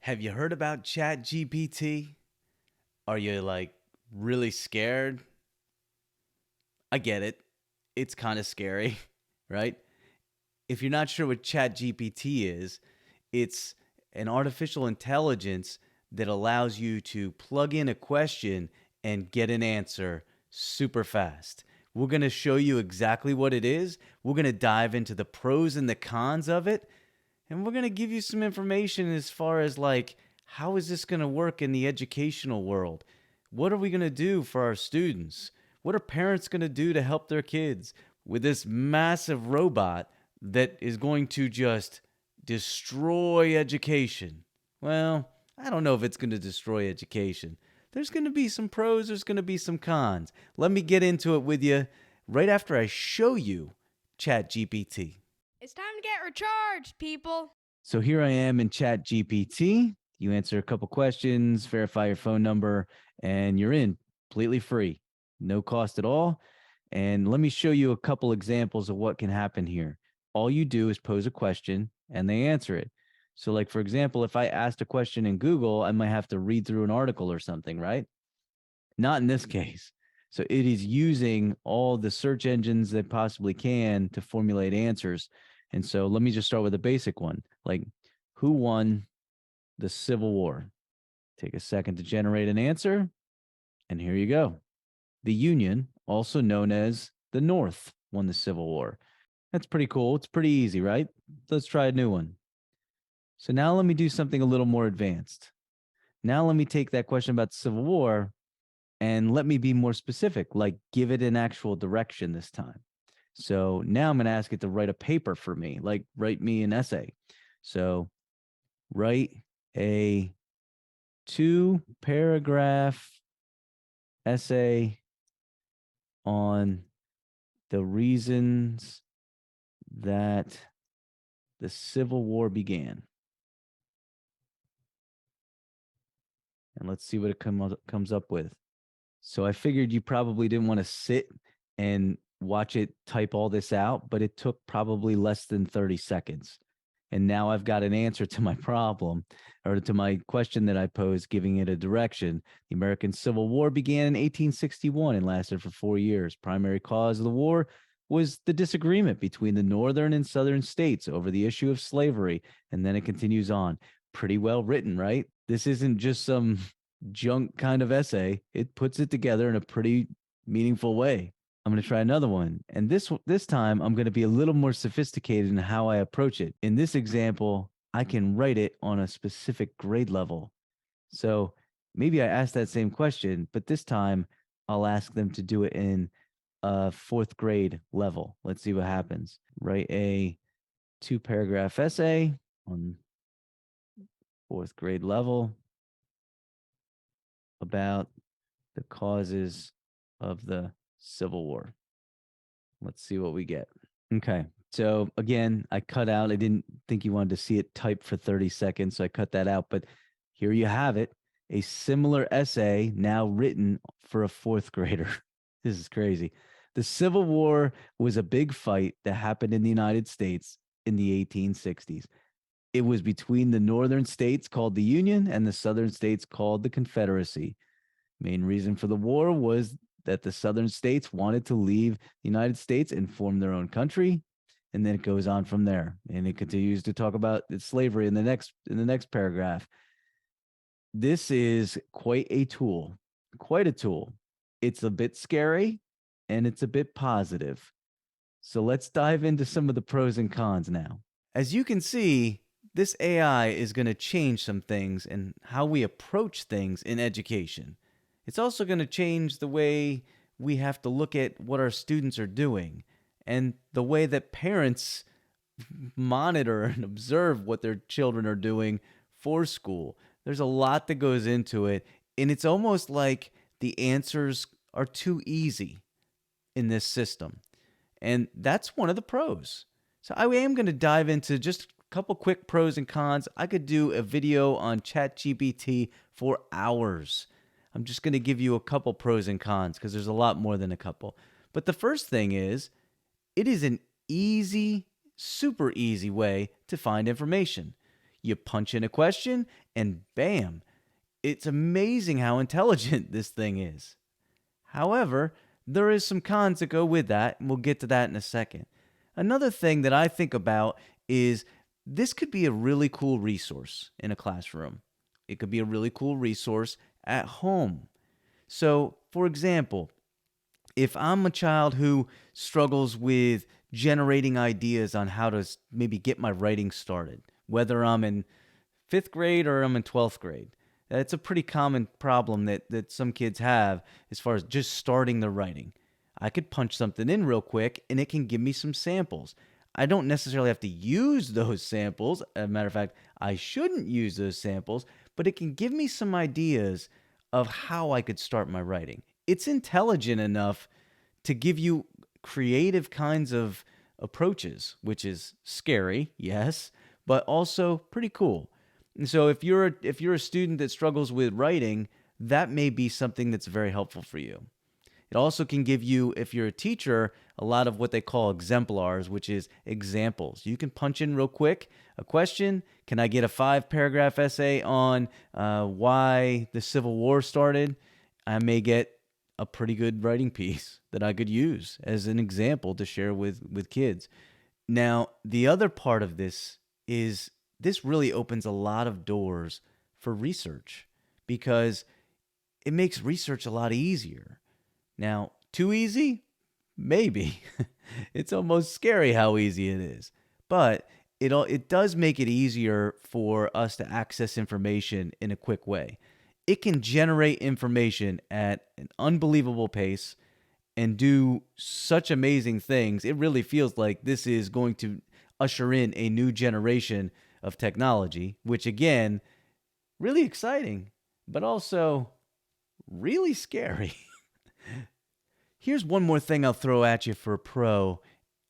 Have you heard about ChatGPT? Are you really scared? I get it. It's kind of scary, right? If you're not sure what ChatGPT is, it's an artificial intelligence that allows you to plug in a question and get an answer super fast. We're going to show you exactly what it is. We're going to dive into the pros and the cons of it. And we're going to give you some information as far as how is this going to work in the educational world? What are we going to do for our students? What are parents going to do to help their kids with this massive robot that is going to just destroy education? Well, I don't know if it's going to destroy education. There's going to be some pros, there's going to be some cons. Let me get into it with you right after I show you ChatGPT. It's time to get recharged, people. So here I am in ChatGPT. You answer a couple questions, verify your phone number, and you're in completely free, no cost at all. And let me show you a couple examples of what can happen here. All you do is pose a question and they answer it. So, like, for example, if I asked a question in Google, I might have to read through an article or something, right? Not in this case. So it is using all the search engines that possibly can to formulate answers. And so let me just start with a basic one, like who won the Civil War? Take a second to generate an answer. And here you go. The Union, also known as the North, won the Civil War. That's pretty cool. It's pretty easy, right? Let's try a new one. So now let me do something a little more advanced. Now let me take that question about the Civil War and let me be more specific, like give it an actual direction this time. So now I'm going to ask it to write a paper for me, like write me an essay. So write a 2-paragraph essay on the reasons that the Civil War began. And let's see what it comes up with. So I figured you probably didn't want to sit and watch it type all this out, but it took probably less than 30 seconds. And now I've got an answer to my problem or to my question that I posed, giving it a direction. The American Civil War began in 1861 and lasted for 4 years. Primary cause of the war was the disagreement between the northern and southern states over the issue of slavery. And then it continues on. Pretty well written, right? This isn't just some junk kind of essay. It puts it together in a pretty meaningful way. I'm going to try another one. And this time I'm going to be a little more sophisticated in how I approach it. In this example, I can write it on a specific grade level. So maybe I ask that same question, but this time I'll ask them to do it in a 4th grade level. Let's see what happens. Write a 2-paragraph essay on 4th grade level about the causes of the Civil War. Let's see what we get. Okay. So again, I cut out. I didn't think you wanted to see it type for 30 seconds, so I cut that out. But here you have it, a similar essay now written for a 4th grader. This is crazy. The Civil War was a big fight that happened in the United States in the 1860s. It was between the northern states called the Union and the southern states called the Confederacy. Main reason for the war was that the southern states wanted to leave the United States and form their own country. And then it goes on from there. And it continues to talk about slavery in the next paragraph. This is quite a tool. Quite a tool. It's a bit scary and it's a bit positive. So let's dive into some of the pros and cons now. As you can see, this AI is going to change some things in how we approach things in education. It's also going to change the way we have to look at what our students are doing and the way that parents monitor and observe what their children are doing for school. There's a lot that goes into it, and it's almost like the answers are too easy in this system. And that's one of the pros. So I am going to dive into just a couple quick pros and cons. I could do a video on ChatGPT for hours. I'm just going to give you a couple pros and cons because there's a lot more than a couple. But the first thing is, it is an easy, super easy way to find information. You punch in a question and bam, it's amazing how intelligent this thing is. However, there is some cons that go with that, and we'll get to that in a second. Another thing that I think about is this could be a really cool resource in a classroom. It could be a really cool resource at home. So, for example, if I'm a child who struggles with generating ideas on how to maybe get my writing started, whether I'm in fifth grade or I'm in 12th grade, it's a pretty common problem that some kids have as far as just starting the writing. I could punch something in real quick and it can give me some samples. I don't necessarily have to use those samples. As a matter of fact, I shouldn't use those samples, but it can give me some ideas of how I could start my writing. It's intelligent enough to give you creative kinds of approaches, which is scary, yes, but also pretty cool. And so if you're a student that struggles with writing, that may be something that's very helpful for you. It also can give you, if you're a teacher, a lot of what they call exemplars, which is examples. You can punch in real quick a question. Can I get a 5-paragraph essay on why the Civil War started? I may get a pretty good writing piece that I could use as an example to share with kids. Now, the other part of this is this really opens a lot of doors for research because it makes research a lot easier. Now, too easy? Maybe. It's almost scary how easy it is. But it does make it easier for us to access information in a quick way. It can generate information at an unbelievable pace and do such amazing things. It really feels like this is going to usher in a new generation of technology, which again, really exciting, but also really scary. Here's one more thing I'll throw at you for a pro.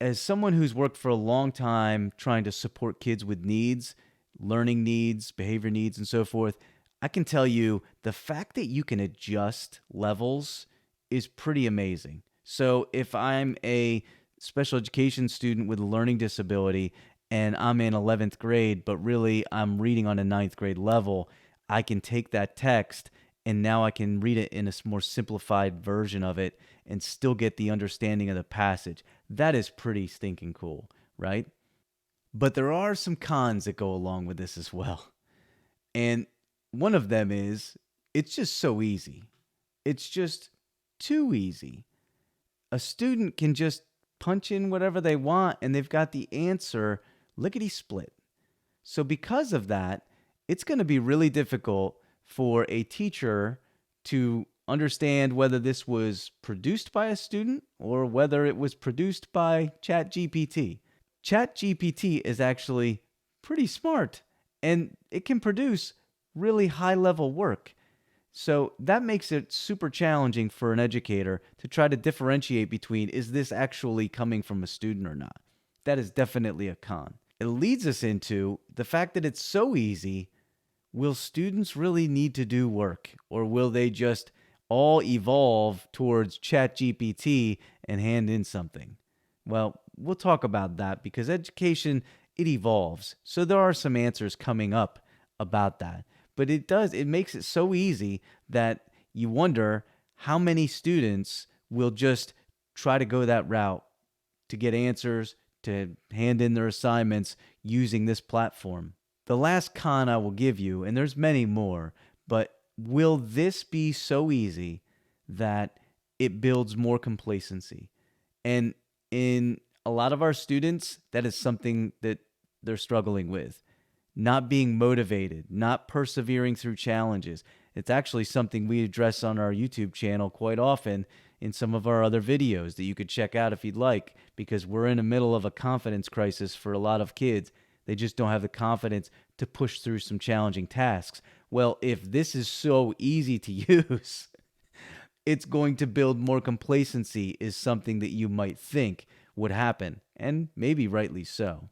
As someone who's worked for a long time trying to support kids with needs, learning needs, behavior needs, and so forth, I can tell you the fact that you can adjust levels is pretty amazing. So if I'm a special education student with a learning disability and I'm in 11th grade, but really I'm reading on a ninth grade level, I can take that text and now I can read it in a more simplified version of it and still get the understanding of the passage. That is pretty stinking cool, right? But there are some cons that go along with this as well. And one of them is it's just so easy. It's just too easy. A student can just punch in whatever they want and they've got the answer lickety split. So, because of that, it's going to be really difficult for a teacher to understand whether this was produced by a student or whether it was produced by ChatGPT. ChatGPT is actually pretty smart and it can produce really high level work. So that makes it super challenging for an educator to try to differentiate between is this actually coming from a student or not. That is definitely a con. It leads us into the fact that it's so easy. Will students really need to do work or will they just all evolve towards ChatGPT and hand in something? Well, we'll talk about that because education, it evolves. So there are some answers coming up about that. But it makes it so easy that you wonder how many students will just try to go that route to get answers, to hand in their assignments using this platform. The last con I will give you, and there's many more, but will this be so easy that it builds more complacency? And in a lot of our students, that is something that they're struggling with. Not being motivated, not persevering through challenges. It's actually something we address on our YouTube channel quite often in some of our other videos that you could check out if you'd like, because we're in the middle of a confidence crisis for a lot of kids. They just don't have the confidence to push through some challenging tasks. Well, if this is so easy to use, it's going to build more complacency, is something that you might think would happen, and maybe rightly so.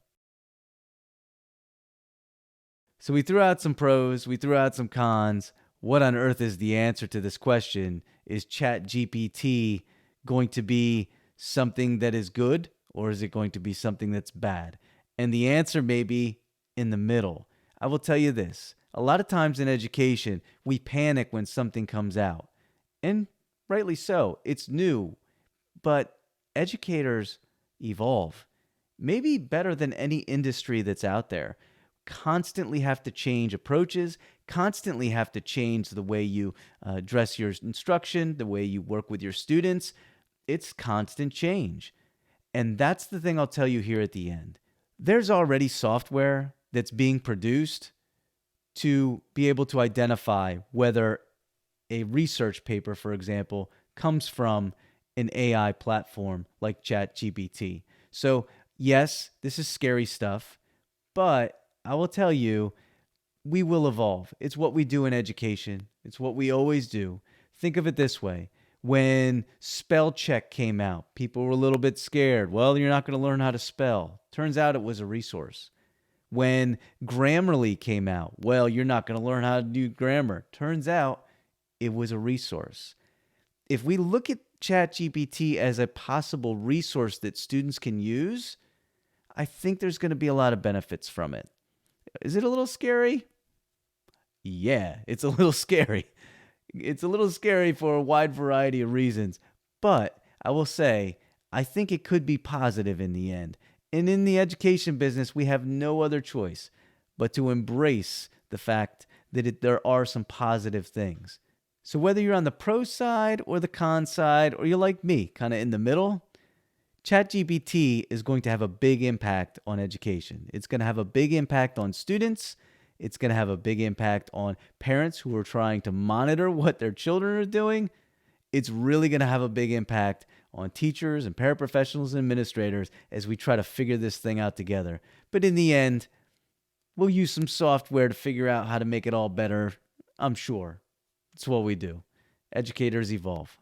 So we threw out some pros, we threw out some cons. What on earth is the answer to this question? Is ChatGPT going to be something that is good or is it going to be something that's bad? And the answer may be in the middle. I will tell you this. A lot of times in education, we panic when something comes out. And rightly so. It's new, but educators evolve. Maybe better than any industry that's out there. Constantly have to change approaches, constantly have to change the way you address your instruction, the way you work with your students. It's constant change. And that's the thing I'll tell you here at the end. There's already software that's being produced to be able to identify whether a research paper, for example, comes from an AI platform like ChatGPT. So, yes, this is scary stuff, but I will tell you, we will evolve. It's what we do in education, it's what we always do. Think of it this way. When spell check came out, people were a little bit scared. Well, you're not going to learn how to spell. Turns out it was a resource. When Grammarly came out, well, you're not going to learn how to do grammar. Turns out it was a resource. If we look at ChatGPT as a possible resource that students can use, I think there's going to be a lot of benefits from it. Is it a little scary? Yeah, it's a little scary. It's a little scary for a wide variety of reasons, but I will say, I think it could be positive in the end. And in the education business, we have no other choice but to embrace the fact that there are some positive things. So whether you're on the pro side or the con side, or you're like me, kind of in the middle, ChatGPT is going to have a big impact on education. It's going to have a big impact on students. It's going to have a big impact on parents who are trying to monitor what their children are doing. It's really going to have a big impact on teachers and paraprofessionals and administrators as we try to figure this thing out together. But in the end, we'll use some software to figure out how to make it all better, I'm sure. It's what we do. Educators evolve.